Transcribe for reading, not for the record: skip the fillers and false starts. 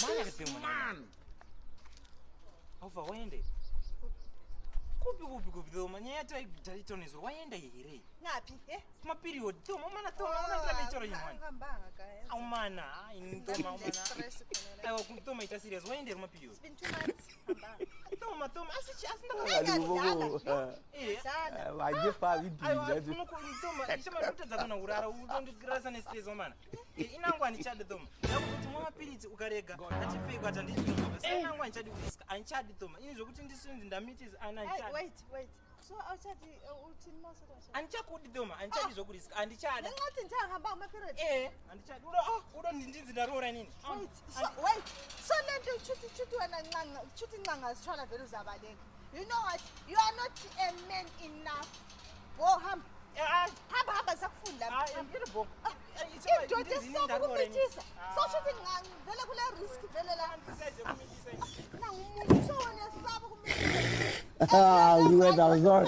Mana ke man. Awufa wende. Kupi Thoma nyata italitonezo wayenda yire. Ngapi Kuma period Thoma mana Thoma unataka ichoro nyimani. Ngambanga guys. Au mana in Thoma mana. Ayo kuthoma ita serious wayende kuma period. It's been 2 months. Ngambanga. Thoma asindaka. Wajefa vipi? Ayo kunuko Thoma ishama kutadza kana urara udondirasa nesitezo mana. Inangu anichade Thoma. Yakuti mama piliti ukarega achifika atanditi Thoma. Basi inangu anichade uriska anchade Thoma. Ini zokuti ndisinzi ndamitizi anachade. Wait. So outside uthini mase kwasha? Andichakudi Thoma, andichadi zokuriska, andichada. Ngathi ngihamba ama period. Andichadi. Udo ndinzi ndarora nini? Wait. So lento chuthi wena nqanga, chuthi nqanga sithwala vele uzabaleka. You know what? You are not a man enough. Go hamba. Hamba sakufunda lapha. I'm beautiful. Indoda esakumitisa. So chuthi nqanga vele kule risk vele la. Na umuntu so wena esaba kumitisa. You went out sorry.